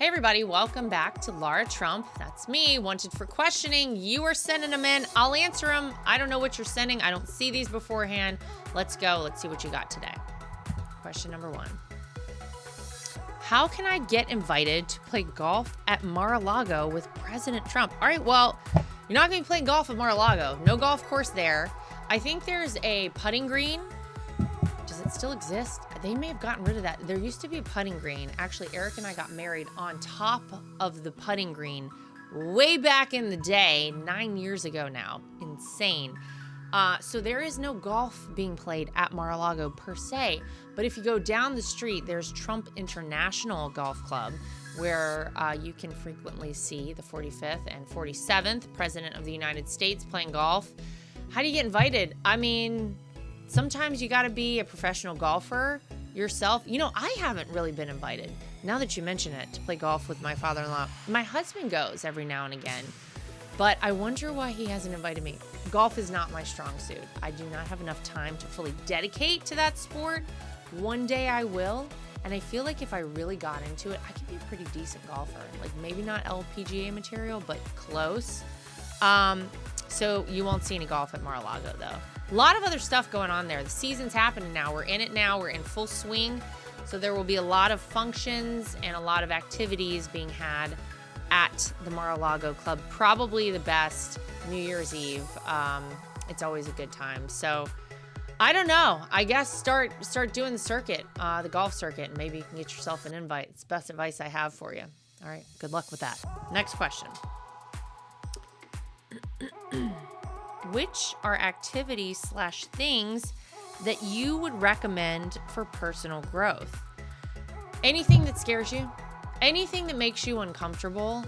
Hey everybody, welcome back to Lara Trump. That's me, wanted for questioning. You are sending them in. I'll answer them. I don't know what you're sending. I don't see these beforehand. Let's go. Let's see what you got today. Question number 1. How can I get invited to play golf at Mar-a-Lago with President Trump? All right, well, you're not going to be playing golf at Mar-a-Lago. No golf course there. I think there's a putting green. Does it still exist? They may have gotten rid of that. There used to be a putting green. Actually, Eric and I got married on top of the putting green way back in the day, 9 years ago now. Insane. So there is no golf being played at Mar-a-Lago per se, but if you go down the street, there's Trump International Golf Club, where you can frequently see the 45th and 47th President of the United States playing golf. How do you get invited? I mean, sometimes you got to be a professional golfer yourself. You know, I haven't really been invited, now that you mention it, to play golf with my father-in-law. My husband goes every now and again, but I wonder why he hasn't invited me. Golf is not my strong suit. I do not have enough time to fully dedicate to that sport. One day I will, and I feel like if I really got into it, I could be a pretty decent golfer. Like maybe not LPGA material, but close. So you won't see any golf at Mar-a-Lago though. A lot of other stuff going on there. The season's happening now. We're in it now. We're in full swing. So there will be a lot of functions and a lot of activities being had at the Mar-a-Lago Club. Probably the best New Year's Eve. It's always a good time. So I don't know. I guess start doing the circuit, the golf circuit, and maybe you can get yourself an invite. It's the best advice I have for you. All right. Good luck with that. Next question. Which are activities/things that you would recommend for personal growth? Anything that scares you, anything that makes you uncomfortable,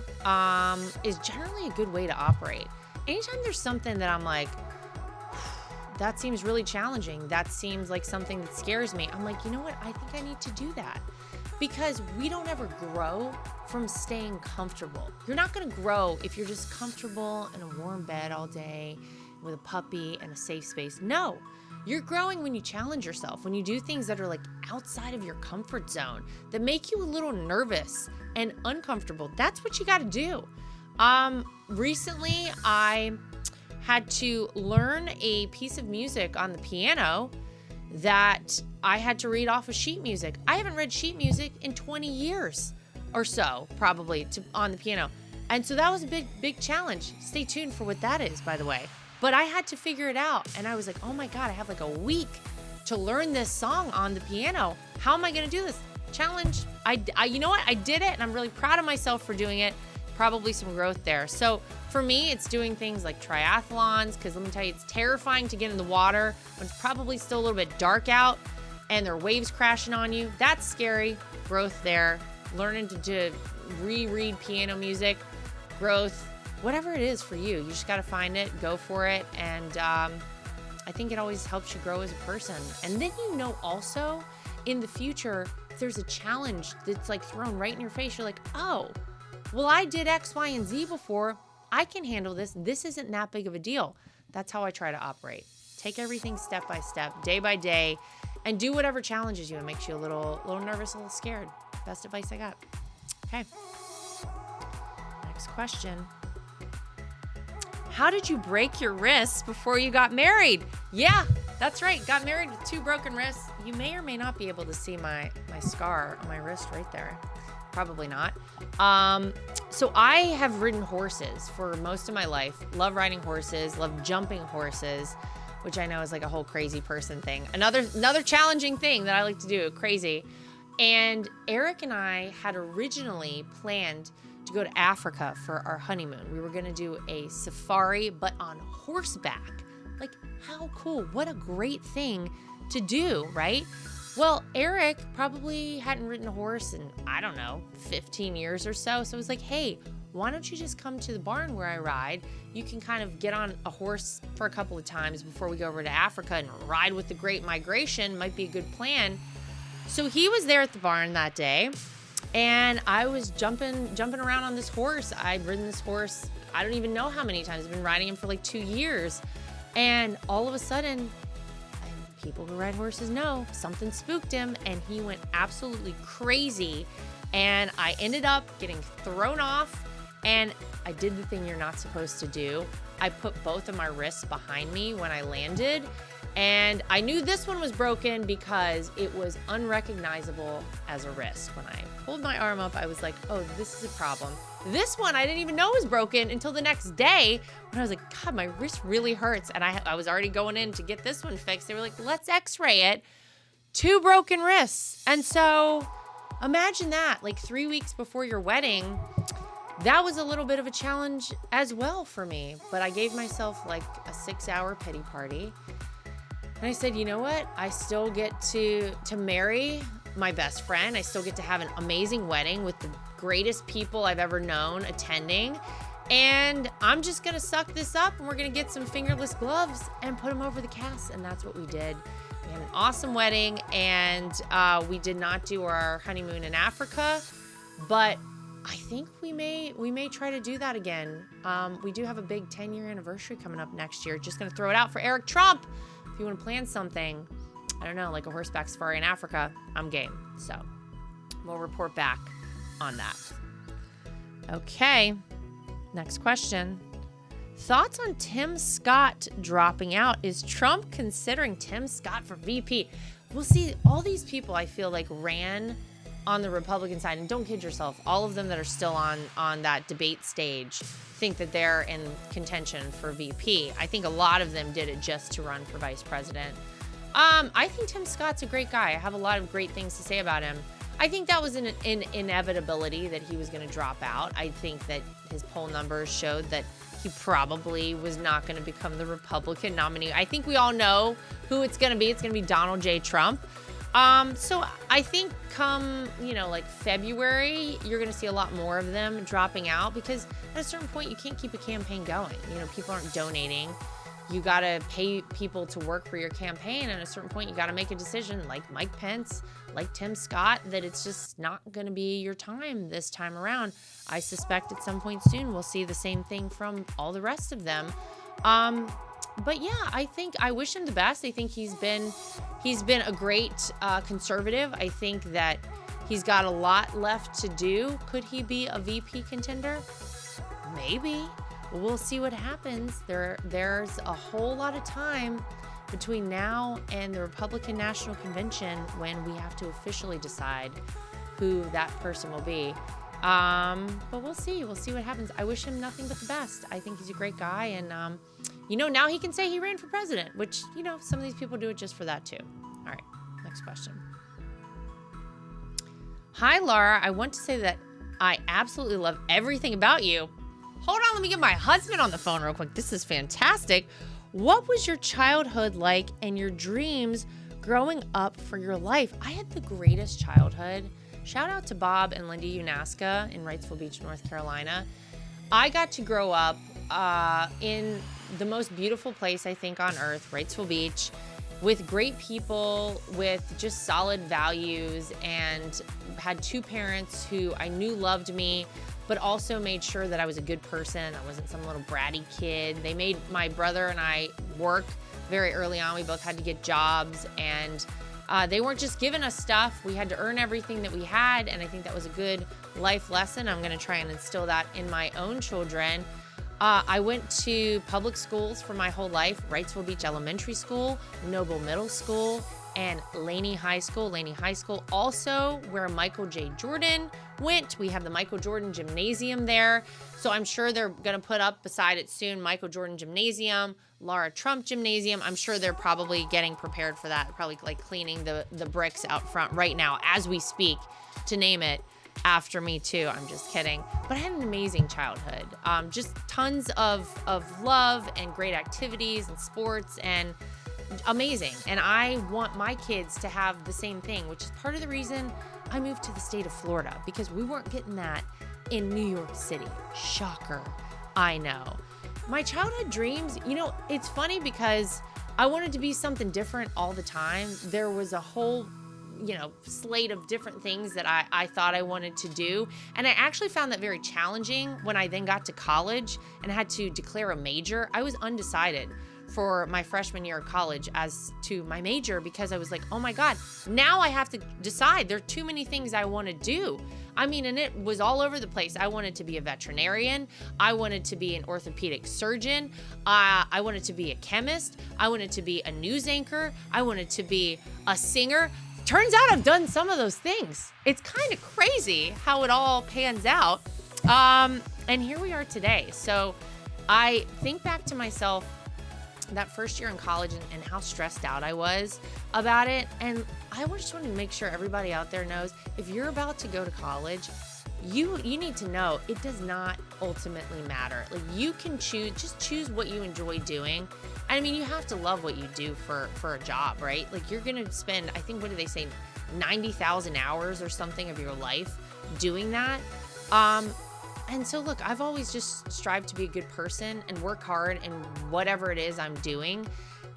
is generally a good way to operate. Anytime there's something that I'm like, that seems really challenging, that seems like something that scares me, I'm like, you know what? I think I need to do that. Because we don't ever grow from staying comfortable. You're not going to grow if you're just comfortable in a warm bed all day with a puppy and a safe space. No, you're growing when you challenge yourself, when you do things that are like outside of your comfort zone, that make you a little nervous and uncomfortable. That's what you got to do. Recently, I had to learn a piece of music on the piano that I had to read off of sheet music. I haven't read sheet music in 20 years or so, probably, on the piano. And so that was a big challenge. Stay tuned for what that is, by the way. But I had to figure it out. And I was like, oh my God, I have like a week to learn this song on the piano. How am I going to do this? Challenge. I you know what? I did it, and I'm really proud of myself for doing it. Probably some growth there. So for me, it's doing things like triathlons, because let me tell you, it's terrifying to get in the water when it's probably still a little bit dark out and there are waves crashing on you. That's scary. Growth there. Learning to reread piano music. Growth. Whatever it is for you. You just got to find it, go for it. And I think it always helps you grow as a person. And then you know also in the future, if there's a challenge that's like thrown right in your face, you're like, oh, well, I did X, Y, and Z before. I can handle this. This isn't that big of a deal. That's how I try to operate. Take everything step by step, day by day, and do whatever challenges you and makes you a little nervous, a little scared. Best advice I got. Okay. Next question. How did you break your wrists before you got married? Yeah, that's right. Got married with 2 broken wrists. You may or may not be able to see my scar on my wrist right there. Probably not. So I have ridden horses for most of my life. Love riding horses, love jumping horses, which I know is like a whole crazy person thing. Another challenging thing that I like to do, crazy. And Eric and I had originally planned to go to Africa for our honeymoon. We were going to do a safari, but on horseback. Like, how cool. What a great thing to do, right? Well, Eric probably hadn't ridden a horse in, I don't know, 15 years or so. So I was like, hey, why don't you just come to the barn where I ride? You can kind of get on a horse for a couple of times before we go over to Africa and ride with the Great Migration. Might be a good plan. So he was there at the barn that day, and I was jumping around on this horse. I'd ridden this horse, I don't even know how many times. I've been riding him for like 2 years. And all of a sudden, people who ride horses know something spooked him and he went absolutely crazy. And I ended up getting thrown off, and I did the thing you're not supposed to do. I put both of my wrists behind me when I landed, and I knew this one was broken because it was unrecognizable as a wrist. When I pulled my arm up, I was like, oh, this is a problem. This one I didn't even know was broken until the next day when I was like, God, my wrist really hurts. And I was already going in to get this one fixed. They were like, let's x-ray it. 2 broken wrists. And so imagine that, like 3 weeks before your wedding. That was a little bit of a challenge as well for me. But I gave myself like a 6-hour pity party. And I said, you know what? I still get to marry my best friend. I still get to have an amazing wedding with the greatest people I've ever known attending. And I'm just going to suck this up, and we're going to get some fingerless gloves and put them over the cast. And that's what we did. We had an awesome wedding, and we did not do our honeymoon in Africa, but I think we may try to do that again. We do have a big 10-year anniversary coming up next year. Just going to throw it out for Eric Trump. If you want to plan something, I don't know, like a horseback safari in Africa, I'm game. So we'll report back on that. Okay, next question. Thoughts on Tim Scott dropping out? Is Trump considering Tim Scott for VP? We'll see. All these people I feel like ran on the Republican side, and don't kid yourself, all of them that are still on that debate stage think that they're in contention for VP. I think a lot of them did it just to run for vice president. I think Tim Scott's a great guy. I have a lot of great things to say about him. I think that was an inevitability that he was going to drop out. I think that his poll numbers showed that he probably was not going to become the Republican nominee. I think we all know who it's going to be. It's going to be Donald J. Trump. So I think come, like February, you're going to see a lot more of them dropping out, because at a certain point you can't keep a campaign going. People aren't donating. You got to pay people to work for your campaign. And at a certain point, you got to make a decision, like Mike Pence, like Tim Scott, that it's just not going to be your time this time around. I suspect at some point soon we'll see the same thing from all the rest of them. But yeah, I wish him the best. I think he's been a great conservative. I think that he's got a lot left to do. Could he be a VP contender? Maybe. We'll see what happens. There's a whole lot of time between now and the Republican National Convention when we have to officially decide who that person will be. But we'll see. We'll see what happens. I wish him nothing but the best. I think he's a great guy. And, now he can say he ran for president, which, some of these people do it just for that too. All right, next question. Hi, Lara. I want to say that I absolutely love everything about you. Hold on, let me get my husband on the phone real quick. This is fantastic. What was your childhood like and your dreams growing up for your life? I had the greatest childhood. Shout out to Bob and Lindy Unaska in Wrightsville Beach, North Carolina. I got to grow up in the most beautiful place, I think, on earth, Wrightsville Beach, with great people, with just solid values, and had 2 parents who I knew loved me, but also made sure that I was a good person. I wasn't some little bratty kid. They made my brother and I work very early on. We both had to get jobs, and they weren't just giving us stuff. We had to earn everything that we had, and I think that was a good life lesson. I'm going to try and instill that in my own children. I went to public schools for my whole life, Wrightsville Beach Elementary School, Noble Middle School, and Laney High School. Laney High School also where Michael J. Jordan went. We have the Michael Jordan Gymnasium there. So I'm sure they're going to put up beside it soon, Michael Jordan Gymnasium, Lara Trump Gymnasium. I'm sure they're probably getting prepared for that, probably like cleaning the bricks out front right now as we speak to name it after me too. I'm just kidding. But I had an amazing childhood. Just tons of love and great activities and sports and amazing. And I want my kids to have the same thing, which is part of the reason I moved to the state of Florida, because we weren't getting that in New York City. Shocker. I know. My childhood dreams, it's funny because I wanted to be something different all the time. There was a whole slate of different things that I thought I wanted to do. And I actually found that very challenging when I then got to college and had to declare a major. I was undecided. for my freshman year of college as to my major, because I was like, oh my God, now I have to decide. There are too many things I want to do. I mean, and it was all over the place. I wanted to be a veterinarian. I wanted to be an orthopedic surgeon. I wanted to be a chemist. I wanted to be a news anchor. I wanted to be a singer. Turns out I've done some of those things. It's kind of crazy how it all pans out. And here we are today. So I think back to myself that first year in college and how stressed out I was about it. And I just want to make sure everybody out there knows, if you're about to go to college, you need to know it does not ultimately matter. Like, you can choose what you enjoy doing. I mean, you have to love what you do for a job, right? Like, you're going to spend, I think, what do they say, 90,000 hours or something of your life doing that. And so look, I've always just strived to be a good person and work hard in whatever it is I'm doing.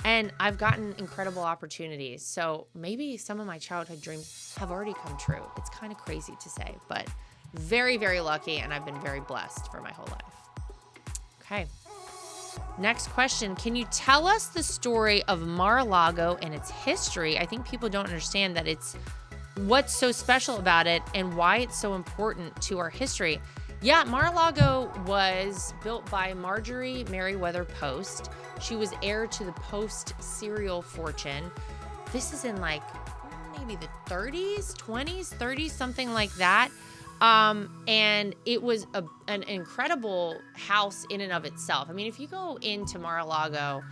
And I've gotten incredible opportunities. So maybe some of my childhood dreams have already come true. It's kind of crazy to say, but very, very lucky. And I've been very blessed for my whole life. Okay. Next question. Can you tell us the story of Mar-a-Lago and its history? I think people don't understand that what's so special about it and why it's so important to our history. Yeah, Mar-a-Lago was built by Marjorie Merriweather Post. She was heir to the Post cereal fortune. This is in like maybe the 30s, 20s, 30s, something like that. And it was an incredible house in and of itself. I mean, if you go into Mar-a-Lago,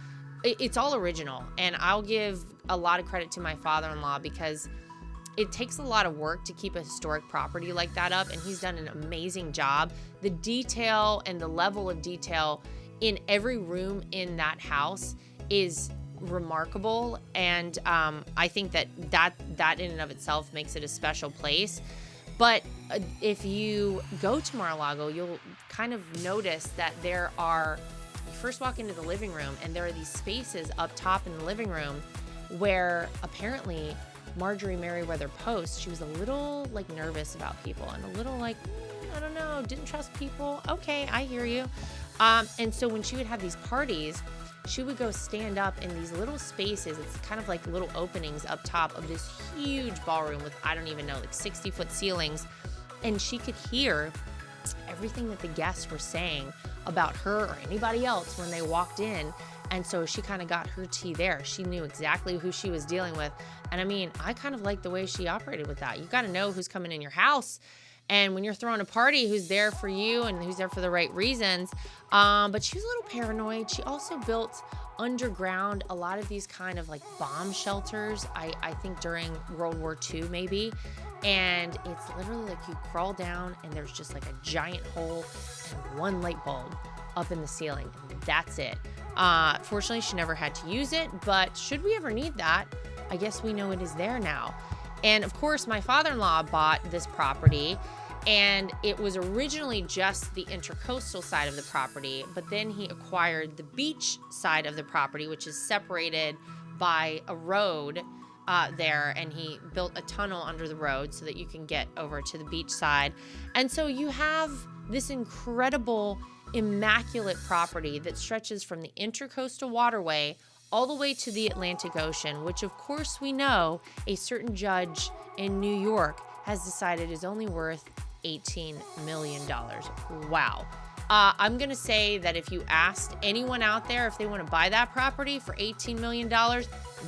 it's all original. And I'll give a lot of credit to my father-in-law, because it takes a lot of work to keep a historic property like that up, and he's done an amazing job. The detail and the level of detail in every room in that house is remarkable, and I think that in and of itself makes it a special place. But if you go to Mar-a-Lago, you'll kind of notice that you first walk into the living room, and there are these spaces up top in the living room where apparently Marjorie Merriweather Post, she was a little like nervous about people and a little like, I don't know, didn't trust people. Okay, I hear you. And so when she would have these parties, she would go stand up in these little spaces. It's kind of like little openings up top of this huge ballroom with, I don't even know, like 60-foot ceilings. And she could hear everything that the guests were saying about her or anybody else when they walked in. And so she kind of got her tea there. She knew exactly who she was dealing with. And I mean, I kind of like the way she operated with that. You got to know who's coming in your house. And when you're throwing a party, who's there for you and who's there for the right reasons. But she was a little paranoid. She also built underground a lot of these kind of like bomb shelters, I think during World War II maybe. And it's literally like you crawl down and there's just like a giant hole and one light bulb up in the ceiling. And that's it. Fortunately, she never had to use it, but should we ever need that, I guess we know it is there now. And of course, my father-in-law bought this property, and it was originally just the intercoastal side of the property, but then he acquired the beach side of the property, which is separated by a road there, and he built a tunnel under the road so that you can get over to the beach side. And so you have this incredible, immaculate property that stretches from the intercoastal waterway all the way to the Atlantic Ocean, which of course we know a certain judge in New York has decided is only worth $18 million. Wow. I'm going to say that if you asked anyone out there if they want to buy that property for $18 million,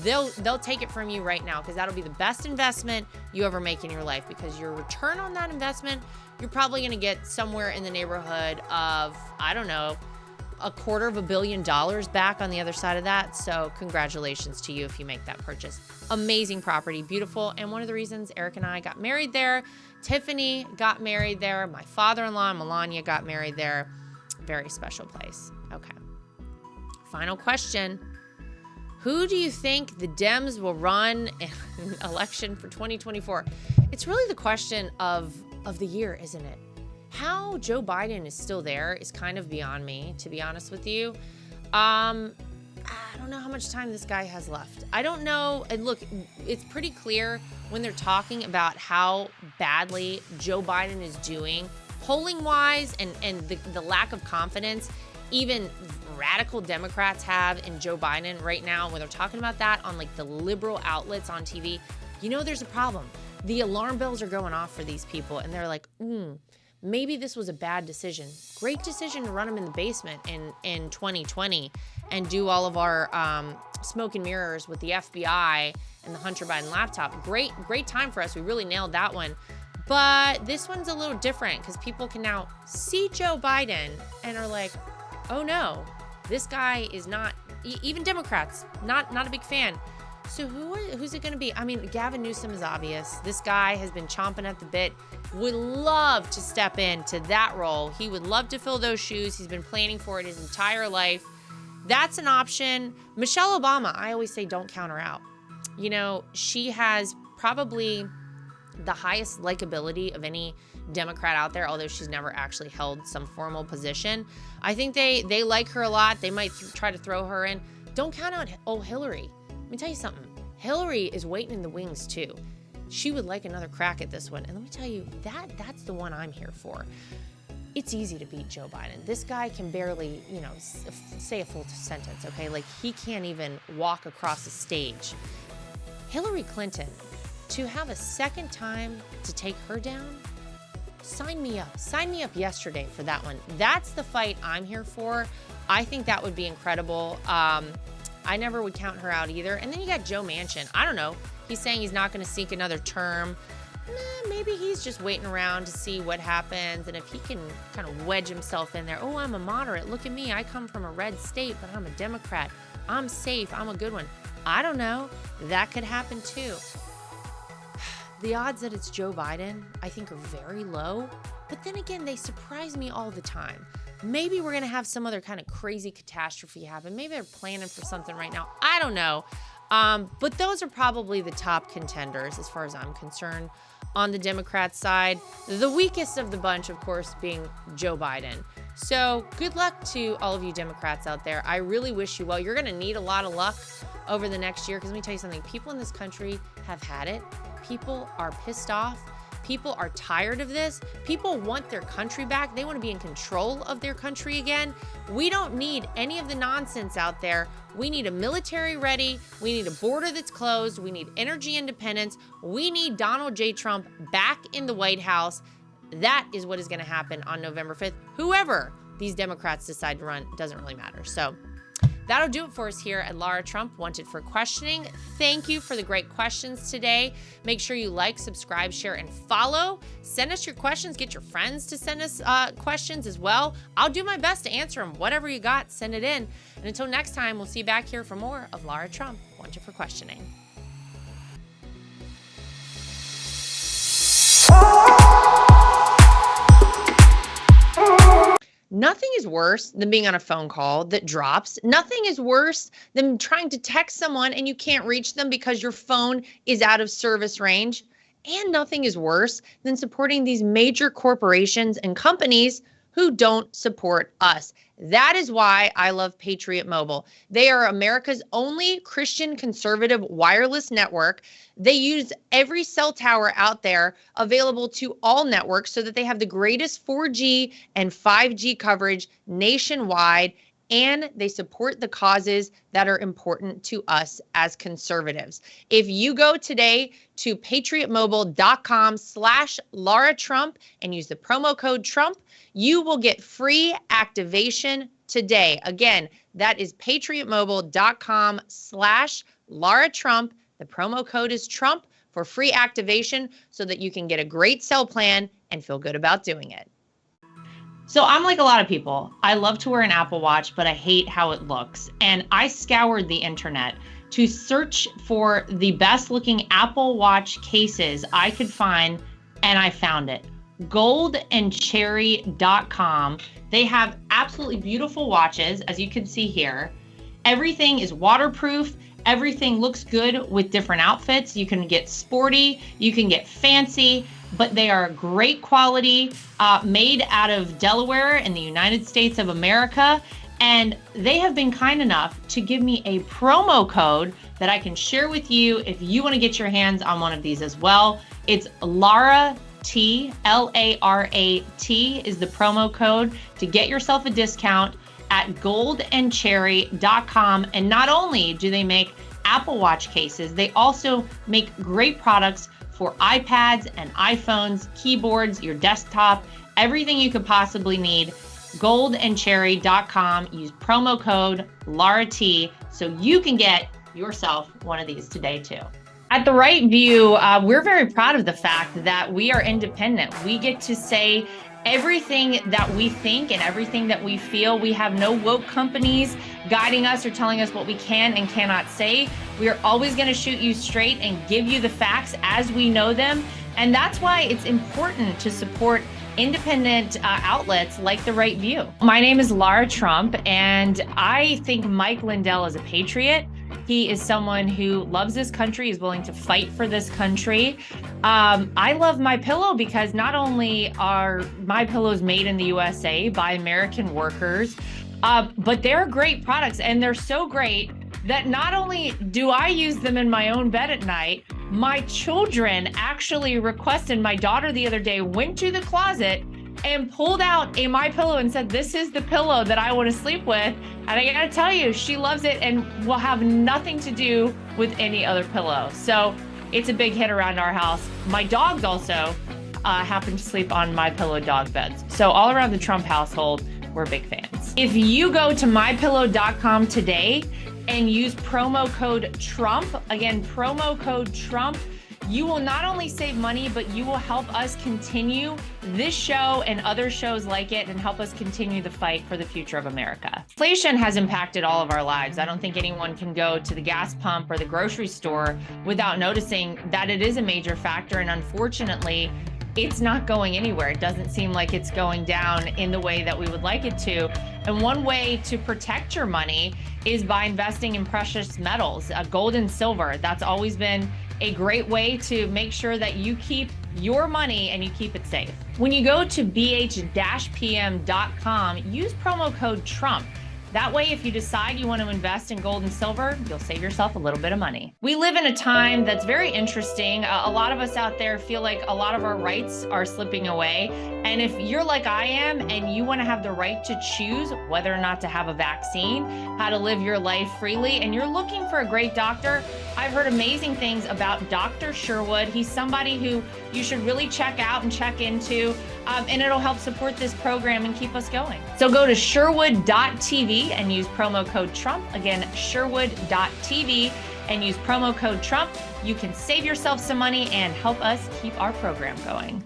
they'll take it from you right now, because that'll be the best investment you ever make in your life, because your return on that investment, you're probably going to get somewhere in the neighborhood of, I don't know, $250 million back on the other side of that. So congratulations to you if you make that purchase. Amazing property, beautiful. And one of the reasons Eric and I got married there, Tiffany got married there, my father-in-law, Melania, got married there. Very special place. Okay. Final question. Who do you think the Dems will run in an election for 2024? It's really the question of the year, isn't it? How Joe Biden is still there is kind of beyond me, to be honest with you. I don't know how much time this guy has left. I don't know. And look, it's pretty clear when they're talking about how badly Joe Biden is doing, polling wise, and the lack of confidence, even radical Democrats have in Joe Biden right now, when they're talking about that on like the liberal outlets on TV, there's a problem. The alarm bells are going off for these people, and they're like, maybe this was a bad decision. Great decision to run them in the basement in 2020 and do all of our smoke and mirrors with the FBI and the Hunter Biden laptop. Great time for us. We really nailed that one. But this one's a little different because people can now see Joe Biden and are like, oh no, this guy is not, even Democrats, not a big fan. So who's it going to be? I mean, Gavin Newsom is obvious. This guy has been chomping at the bit, would love to step into that role. He would love to fill those shoes. He's been planning for it his entire life. That's an option. Michelle Obama, I always say don't count her out. She has probably the highest likability of any Democrat out there, although she's never actually held some formal position. I think they like her a lot. They might try to throw her in. Don't count out old Hillary. Let me tell you something. Hillary is waiting in the wings too. She would like another crack at this one. And let me tell you, that's the one I'm here for. It's easy to beat Joe Biden. This guy can barely, say a full sentence, okay? Like, he can't even walk across the stage. Hillary Clinton, to have a second time to take her down, sign me up. Sign me up yesterday for that one. That's the fight I'm here for. I think that would be incredible. I never would count her out either. And then you got Joe Manchin. I don't know. He's saying he's not going to seek another term. Maybe he's just waiting around to see what happens. And if he can kind of wedge himself in there, oh, I'm a moderate. Look at me. I come from a red state, but I'm a Democrat. I'm safe. I'm a good one. I don't know. That could happen too. The odds that it's Joe Biden, I think, are very low. But then again, they surprise me all the time. Maybe we're going to have some other kind of crazy catastrophe happen. Maybe they're planning for something right now. I don't know. But those are probably the top contenders as far as I'm concerned on the Democrat side. The weakest of the bunch, of course, being Joe Biden. So good luck to all of you Democrats out there. I really wish you well. You're going to need a lot of luck over the next year because let me tell you something. People in this country have had it. People are pissed off. People are tired of this. People want their country back. They want to be in control of their country again. We don't need any of the nonsense out there. We need a military ready. We need a border that's closed. We need energy independence. We need Donald J. Trump back in the White House. That is what is going to happen on November 5th. Whoever these Democrats decide to run, doesn't really matter. So that'll do it for us here at Lara Trump, Wanted for Questioning. Thank you for the great questions today. Make sure you like, subscribe, share, and follow. Send us your questions. Get your friends to send us questions as well. I'll do my best to answer them. Whatever you got, send it in. And until next time, we'll see you back here for more of Lara Trump, Wanted for Questioning. Nothing is worse than being on a phone call that drops. Nothing is worse than trying to text someone and you can't reach them because your phone is out of service range. And nothing is worse than supporting these major corporations and companies who don't support us. That is why I love Patriot Mobile. They are America's only Christian conservative wireless network. They use every cell tower out there available to all networks so that they have the greatest 4G and 5G coverage nationwide, and they support the causes that are important to us as conservatives. If you go today to patriotmobile.com/Lara Trump and use the promo code Trump, you will get free activation today. Again, that is patriotmobile.com/Lara Trump. The promo code is Trump for free activation so that you can get a great cell plan and feel good about doing it. So I'm like a lot of people. I love to wear an Apple Watch, but I hate how it looks. And I scoured the internet to search for the best looking Apple Watch cases I could find, and I found it. goldandcherry.com. They have absolutely beautiful watches, as you can see here. Everything is waterproof. Everything looks good with different outfits. You can get sporty, you can get fancy, but they are great quality, made out of Delaware in the United States of America. And they have been kind enough to give me a promo code that I can share with you if you want to get your hands on one of these as well. It's Lara T, Larat is the promo code to get yourself a discount. at goldandcherry.com. And not only do they make Apple Watch cases, they also make great products for iPads and iPhones, keyboards, your desktop, everything you could possibly need. Goldandcherry.com. Use promo code LARAT so you can get yourself one of these today too. At The Right View, we're very proud of the fact that we are independent. We get to say everything that we think and everything that we feel. We have no woke companies guiding us or telling us what we can and cannot say. We are always going to shoot you straight and give you the facts as we know them. And that's why it's important to support independent outlets like The Right View. My name is Lara Trump, and I think Mike Lindell is a patriot. He is someone who loves this country, is willing to fight for this country. I love MyPillow because not only are MyPillows made in the USA by American workers, but they're great products, and they're so great that not only do I use them in my own bed at night, my children actually requested. My daughter the other day went to the closet and pulled out a MyPillow and said, "This is the pillow that I want to sleep with." And I gotta tell you, she loves it and will have nothing to do with any other pillow. So it's a big hit around our house. My dogs also happen to sleep on MyPillow dog beds. So all around the Trump household, we're big fans. If you go to mypillow.com today and use promo code Trump, again, promo code Trump, you will not only save money, but you will help us continue this show and other shows like it and help us continue the fight for the future of America. Inflation has impacted all of our lives. I don't think anyone can go to the gas pump or the grocery store without noticing that it is a major factor. And unfortunately, it's not going anywhere. It doesn't seem like it's going down in the way that we would like it to. And one way to protect your money is by investing in precious metals, gold and silver. That's always been a great way to make sure that you keep your money and you keep it safe. When you go to bh-pm.com, use promo code Trump. That way, if you decide you want to invest in gold and silver, you'll save yourself a little bit of money. We live in a time that's very interesting. A lot of us out there feel like a lot of our rights are slipping away. And if you're like I am and you want to have the right to choose whether or not to have a vaccine, how to live your life freely, and you're looking for a great doctor, I've heard amazing things about Dr. Sherwood. He's somebody who you should really check out and check into, and it'll help support this program and keep us going. So go to sherwood.tv and use promo code Trump. Again, sherwood.tv and use promo code Trump. You can save yourself some money and help us keep our program going.